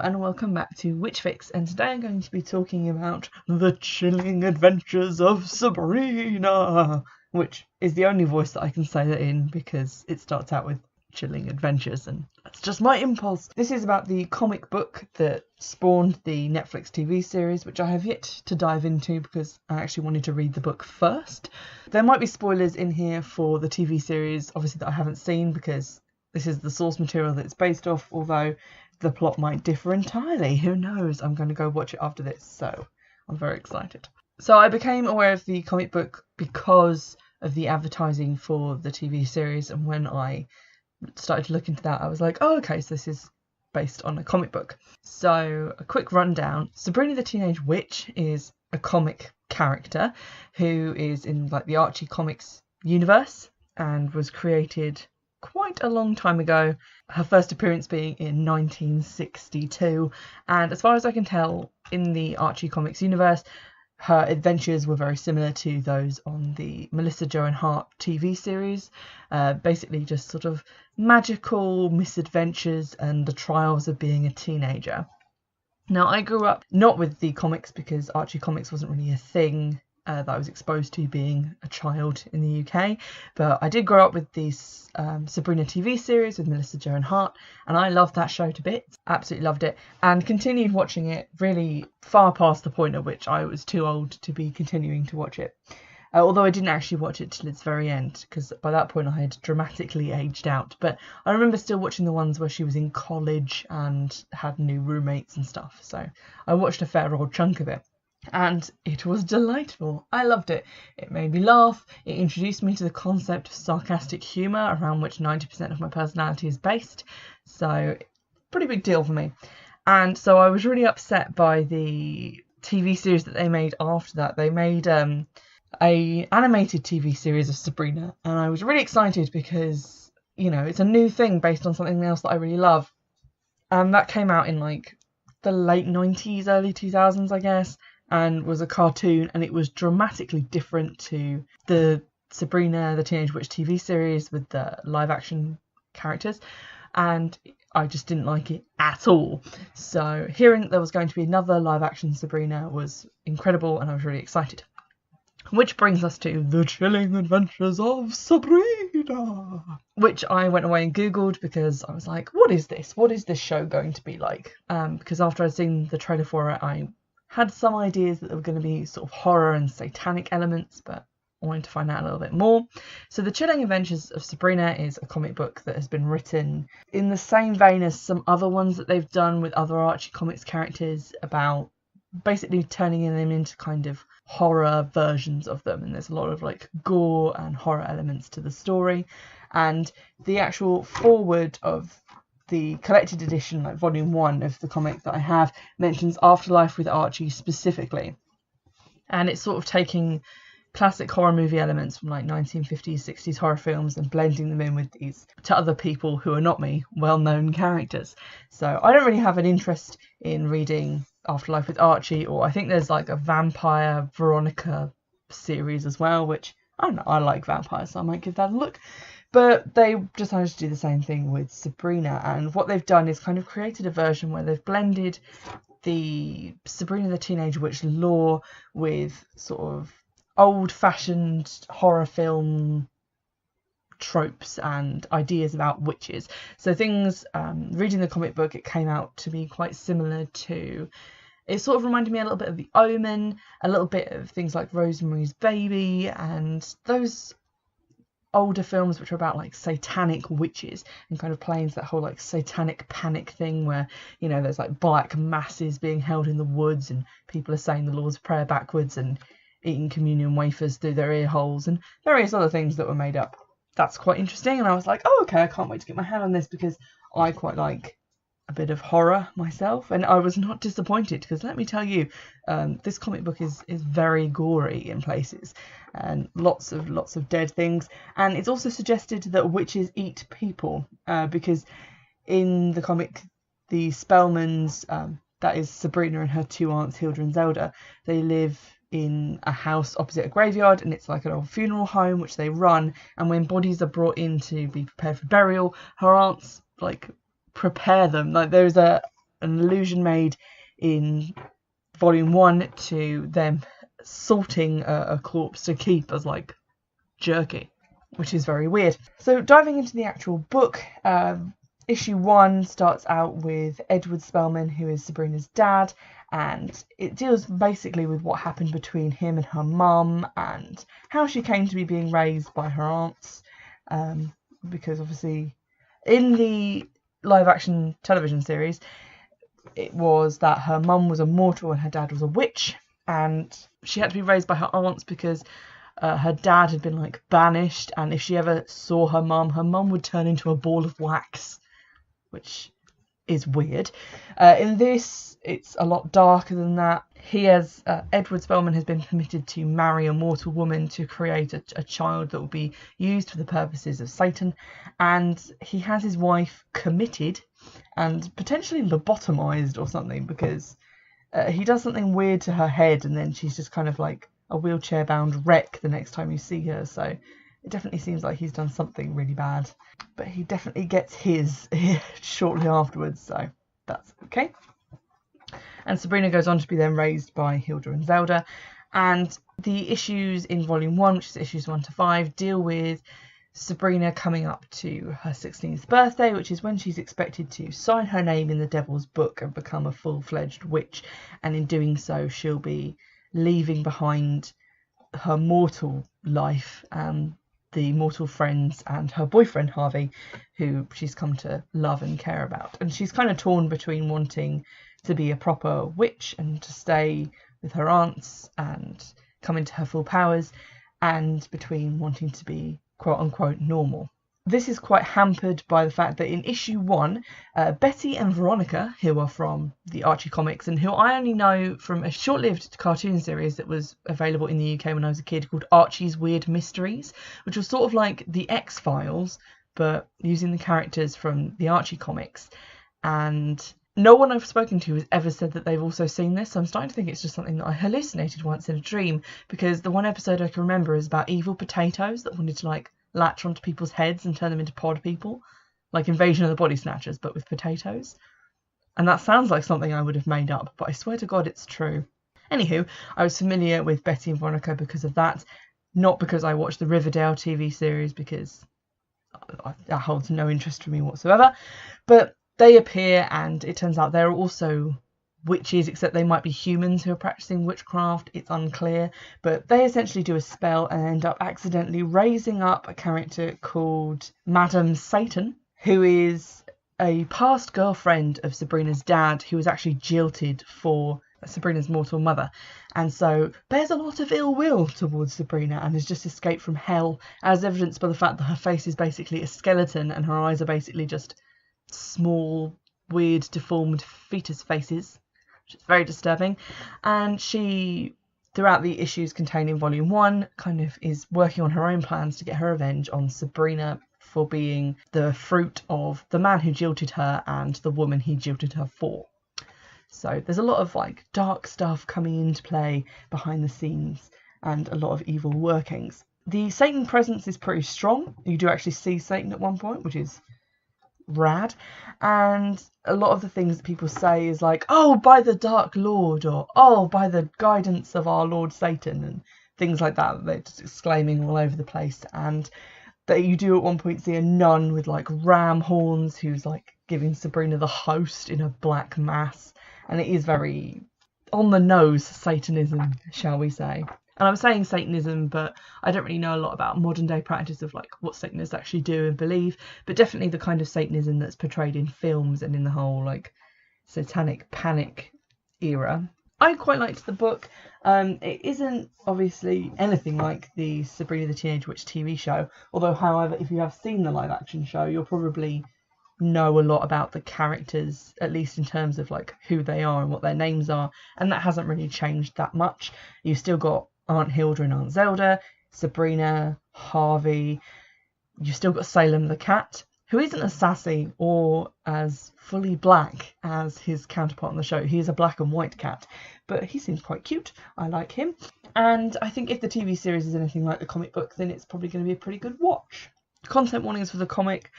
and welcome back to Witchfix, and today I'm going to be talking about the chilling adventures of Sabrina, which is the only voice that I can say that in because it starts out with chilling adventures and that's just my impulse. This is about the comic book that spawned the Netflix TV series, which I have yet to dive into because I actually wanted to read the book first. There might be spoilers in here for the TV series, obviously, that I haven't seen because this is the source material that it's based off, although the plot might differ entirely. Who knows? I'm going to go watch it after this, so I'm very excited. So I became aware of the comic book because of the advertising for the TV series, and when I started to look into that, I was like, oh, okay, so this is based on a comic book. So a quick rundown. Sabrina the Teenage Witch is a comic character who is in like the Archie Comics universe and was created quite a long time ago, her first appearance being in 1962, and as far as I can tell, in the Archie Comics universe, her adventures were very similar to those on the Melissa Joan Hart TV series, basically just sort of magical misadventures and the trials of being a teenager. Now, I grew up not with the comics because Archie Comics wasn't really a thing that I was exposed to being a child in the UK, but I did grow up with this Sabrina TV series with Melissa Joan Hart, and I loved that show to bits, absolutely loved it, and continued watching it really far past the point at which I was too old to be continuing to watch it. Although I didn't actually watch it till its very end, because by that point I had dramatically aged out. But I remember still watching the ones where she was in college and had new roommates and stuff, so I watched a fair old chunk of it. And it was delightful. I loved it. It made me laugh. It introduced me to the concept of sarcastic humour, around which 90% of my personality is based. So, pretty big deal for me. And so I was really upset by the TV series that they made after that. They made a animated TV series of Sabrina, and I was really excited because, you know, it's a new thing based on something else that I really love. And that came out in like the late 90s, early 2000s, I guess, and was a cartoon, and it was dramatically different to the Sabrina the Teenage Witch TV series with the live action characters, and I just didn't like it at all. So hearing that there was going to be another live action Sabrina was incredible, and I was really excited. Which brings us to The Chilling Adventures of Sabrina, which I went away and googled because I was like, what is this? What is this show going to be like? Because after I'd seen the trailer for it, I had some ideas that there were going to be sort of horror and satanic elements, but I wanted to find out a little bit more. So The Chilling Adventures of Sabrina is a comic book that has been written in the same vein as some other ones that they've done with other Archie Comics characters, about basically turning them into kind of horror versions of them, and there's a lot of like gore and horror elements to the story. And the actual foreword of the collected edition, like volume 1 of the comic that I have, mentions Afterlife with Archie specifically, and it's sort of taking classic horror movie elements from like 1950s 60s horror films and blending them in with these, to other people who are not me, well-known characters. So I don't really have an interest in reading Afterlife with Archie, or I think there's like a vampire Veronica series as well, which I don't know, I like vampires, so I might give that a look. But they decided to do the same thing with Sabrina, and what they've done is kind of created a version where they've blended the Sabrina the Teenage Witch lore with sort of old-fashioned horror film tropes and ideas about witches. So things, reading the comic book, it came out to be quite similar to, it sort of reminded me a little bit of The Omen, a little bit of things like Rosemary's Baby, and those older films which are about like satanic witches and kind of playing into that whole like satanic panic thing where, you know, there's like black masses being held in the woods and people are saying the Lord's Prayer backwards and eating communion wafers through their ear holes and various other things that were made up. That's quite interesting, and I was like, oh, okay, I can't wait to get my hand on this because I quite like a bit of horror myself, and I was not disappointed because let me tell you, this comic book is very gory in places and lots of dead things, and it's also suggested that witches eat people because in the comic the Spellmans, that is Sabrina and her two aunts Hilda and Zelda, they live in a house opposite a graveyard, and it's like an old funeral home which they run, and when bodies are brought in to be prepared for burial, her aunts like prepare them. Like there's a an allusion made in volume 1 to them salting a corpse to keep as like jerky, which is very weird. So diving into the actual book, issue 1 starts out with Edward Spellman, who is Sabrina's dad, and it deals basically with what happened between him and her mum and how she came to be being raised by her aunts, because obviously in the live action television series it was that her mum was a mortal and her dad was a witch, and she had to be raised by her aunts because her dad had been like banished, and if she ever saw her mum would turn into a ball of wax, which is weird. In this, it's a lot darker than that. Edward Spellman has been permitted to marry a mortal woman to create a child that will be used for the purposes of Satan, and he has his wife committed and potentially lobotomized or something, because he does something weird to her head and then she's just kind of like a wheelchair bound wreck the next time you see her. So it definitely seems like he's done something really bad, but he definitely gets his shortly afterwards, so that's okay. And Sabrina goes on to be then raised by Hilda and Zelda, and the issues in volume 1, which is issues 1 to 5, deal with Sabrina coming up to her 16th birthday, which is when she's expected to sign her name in the Devil's Book and become a full-fledged witch, and in doing so she'll be leaving behind her mortal life and the mortal friends and her boyfriend Harvey, who she's come to love and care about. And she's kind of torn between wanting to be a proper witch and to stay with her aunts and come into her full powers, and between wanting to be quote-unquote normal. This is quite hampered by the fact that in issue 1, Betty and Veronica, who are from the Archie comics and who I only know from a short-lived cartoon series that was available in the UK when I was a kid called Archie's Weird Mysteries, which was sort of like the X-Files but using the characters from the Archie comics, and no one I've spoken to has ever said that they've also seen this, so I'm starting to think it's just something that I hallucinated once in a dream, because the one episode I can remember is about evil potatoes that wanted to like latch onto people's heads and turn them into pod people, like Invasion of the Body Snatchers but with potatoes. And that sounds like something I would have made up, but I swear to God it's true. Anywho, I was familiar with Betty and Veronica because of that, not because I watched the Riverdale TV series, because that holds no interest for me whatsoever. But they appear, and it turns out they're also witches, except they might be humans who are practicing witchcraft. It's unclear, but they essentially do a spell and end up accidentally raising up a character called Madame Satan, who is a past girlfriend of Sabrina's dad, who was actually jilted for Sabrina's mortal mother, and so bears a lot of ill will towards Sabrina and has just escaped from hell, as evidenced by the fact that her face is basically a skeleton and her eyes are basically just small, weird, deformed fetus faces, which is very disturbing. And she, throughout the issues contained in volume 1, kind of is working on her own plans to get her revenge on Sabrina for being the fruit of the man who jilted her and the woman he jilted her for. So there's a lot of like dark stuff coming into play behind the scenes and a lot of evil workings. The Satan presence is pretty strong. You do actually see Satan at one point, which is rad, and a lot of the things that people say is like, oh, by the Dark Lord, or oh, by the guidance of our Lord Satan, and things like that. They're just exclaiming all over the place. And that you do at one point see a nun with like ram horns who's like giving Sabrina the host in a black mass, and it is very on the nose Satanism, shall we say. And I'm saying Satanism, but I don't really know a lot about modern day practice of like what Satanists actually do and believe, but definitely the kind of Satanism that's portrayed in films and in the whole like satanic panic era. I quite liked the book. It isn't obviously anything like the Sabrina the Teenage Witch TV show, although however, if you have seen the live action show, you'll probably know a lot about the characters, at least in terms of like who they are and what their names are, and that hasn't really changed that much. You've still got Aunt Hilda and Aunt Zelda, Sabrina, Harvey. You've still got Salem the cat, who isn't as sassy or as fully black as his counterpart on the show. He is a black and white cat, but he seems quite cute. I like him. And I think if the TV series is anything like the comic book, then it's probably going to be a pretty good watch. Content warnings for the comic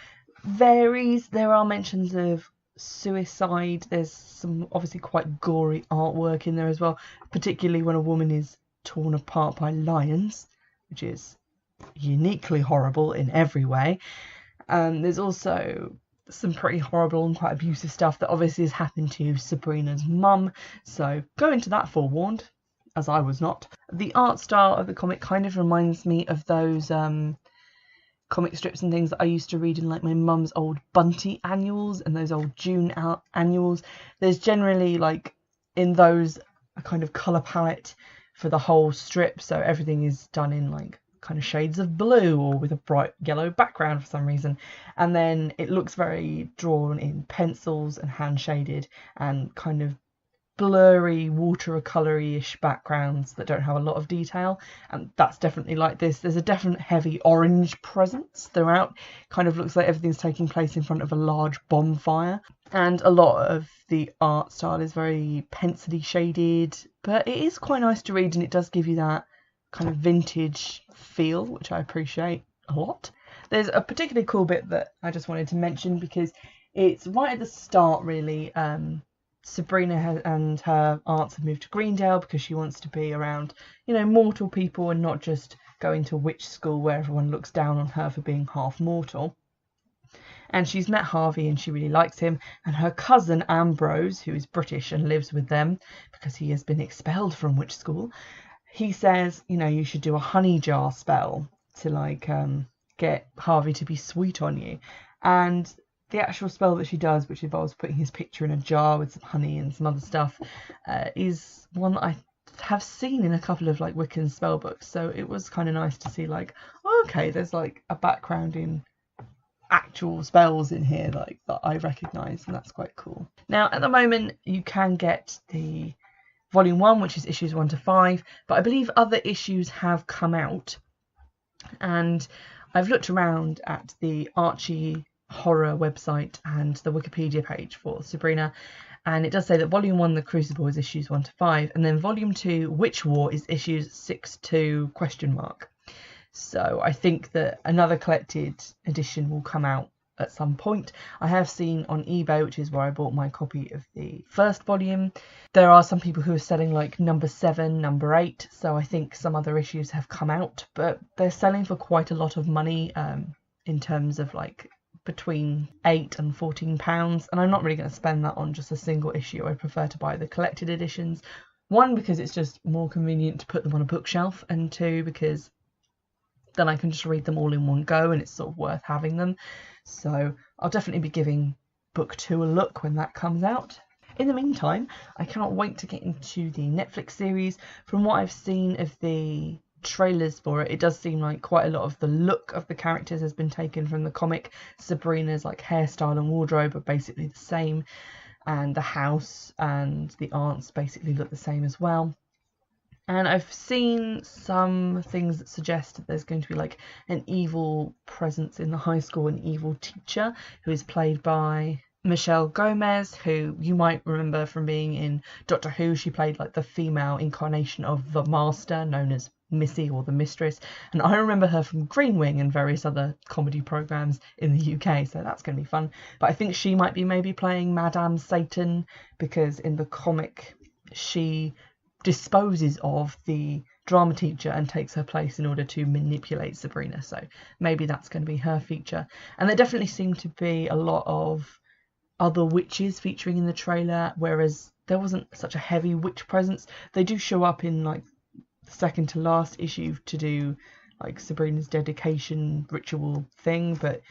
varies. There are mentions of suicide. There's some obviously quite gory artwork in there as well, particularly when a woman is torn apart by lions, which is uniquely horrible in every way. There's also some pretty horrible and quite abusive stuff that obviously has happened to Sabrina's mum, so go into that forewarned, as I was not. The art style of the comic kind of reminds me of those comic strips and things that I used to read in like my mum's old Bunty annuals and those old June annuals. There's generally like in those a kind of colour palette for the whole strip, so everything is done in like kind of shades of blue or with a bright yellow background for some reason, and then it looks very drawn in pencils and hand shaded and kind of blurry watercolory-ish backgrounds that don't have a lot of detail, and that's definitely like this. There's a definite heavy orange presence throughout. Kind of looks like everything's taking place in front of a large bonfire, and a lot of the art style is very pencily shaded, but it is quite nice to read and it does give you that kind of vintage feel, which I appreciate a lot. There's a particularly cool bit that I just wanted to mention because it's right at the start really. Sabrina and her aunts have moved to Greendale because she wants to be around, you know, mortal people and not just going to witch school where everyone looks down on her for being half mortal. And she's met Harvey and she really likes him, and her cousin Ambrose, who is British and lives with them because he has been expelled from witch school, he says, you know, you should do a honey jar spell to like get Harvey to be sweet on you. And the actual spell that she does, which involves putting his picture in a jar with some honey and some other stuff, is one that I have seen in a couple of like Wiccan spell books. So it was kind of nice to see like, oh, okay, there's like a background in actual spells in here like that I recognise, and that's quite cool. Now at the moment you can get the Volume 1, which is issues 1 to 5, but I believe other issues have come out, and I've looked around at the Archie Horror website and the Wikipedia page for Sabrina, and it does say that Volume 1, The Crucible, is issues 1 to 5, and then Volume 2, Witch War, is issues 6 to ? So I think that another collected edition will come out at some point. I have seen on eBay, which is where I bought my copy of the first volume, there are some people who are selling like number 7, number 8, so I think some other issues have come out, but they're selling for quite a lot of money in terms of like between £8 and £14, and I'm not really going to spend that on just a single issue. I prefer to buy the collected editions, 1 because it's just more convenient to put them on a bookshelf, and 2 because then I can just read them all in one go and it's sort of worth having them. So I'll definitely be giving book 2 a look when that comes out. In the meantime, I cannot wait to get into the Netflix series. From what I've seen of the trailers for it, it does seem like quite a lot of the look of the characters has been taken from the comic. Sabrina's like hairstyle and wardrobe are basically the same, and the house and the aunts basically look the same as well. And I've seen some things that suggest that there's going to be like an evil presence in the high school, an evil teacher who is played by Michelle Gomez, who you might remember from being in Doctor Who. She played like the female incarnation of the Master, known as Missy or the Mistress. And I remember her from Green Wing and various other comedy programmes in the UK, so that's going to be fun. But I think she might be maybe playing Madame Satan, because in the comic she disposes of the drama teacher and takes her place in order to manipulate Sabrina, so maybe that's going to be her feature. And there definitely seemed to be a lot of other witches featuring in the trailer, whereas there wasn't such a heavy witch presence. They do show up in like the second to last issue to do like Sabrina's dedication ritual thing, but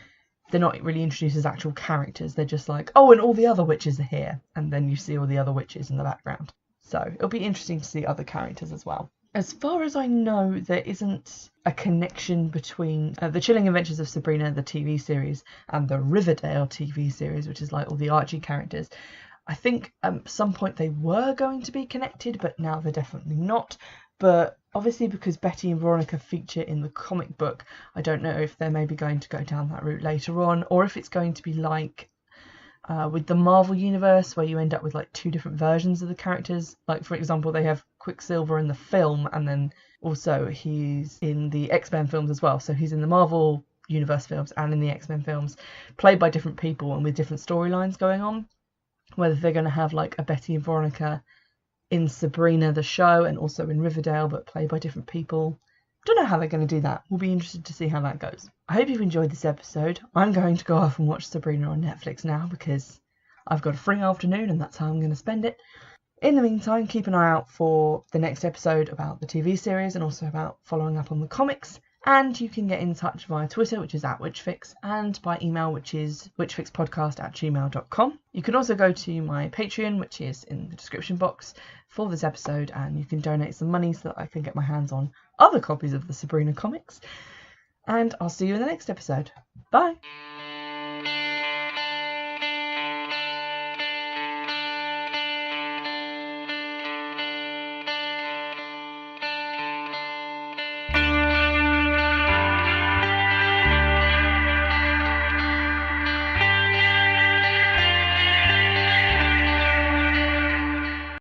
they're not really introduced as actual characters. They're just like, oh, and all the other witches are here, and then you see all the other witches in the background. So it'll be interesting to see other characters as well. As far as I know, there isn't a connection between The Chilling Adventures of Sabrina, the TV series, and the Riverdale TV series, which is like all the Archie characters. I think at some point they were going to be connected, but now they're definitely not. But obviously because Betty and Veronica feature in the comic book, I don't know if they're maybe going to go down that route later on, or if it's going to be like with the Marvel universe, where you end up with like 2 different versions of the characters. Like for example, they have Quicksilver in the film, and then also he's in the X-Men films as well. So he's in the Marvel Universe films and in the X-Men films, played by different people and with different storylines going on. Whether they're going to have like a Betty and Veronica in Sabrina the show and also in Riverdale, but played by different people. Don't know how they're going to do that. We'll be interested to see how that goes. I hope you've enjoyed this episode. I'm going to go off and watch Sabrina on Netflix now because I've got a free afternoon and that's how I'm going to spend it. In the meantime, keep an eye out for the next episode about the TV series and also about following up on the comics. And you can get in touch via Twitter, which is @Witchfix, and by email, which is witchfixpodcast@gmail.com. You can also go to my Patreon, which is in the description box for this episode, and you can donate some money so that I can get my hands on other copies of the Sabrina comics. And I'll see you in the next episode. Bye!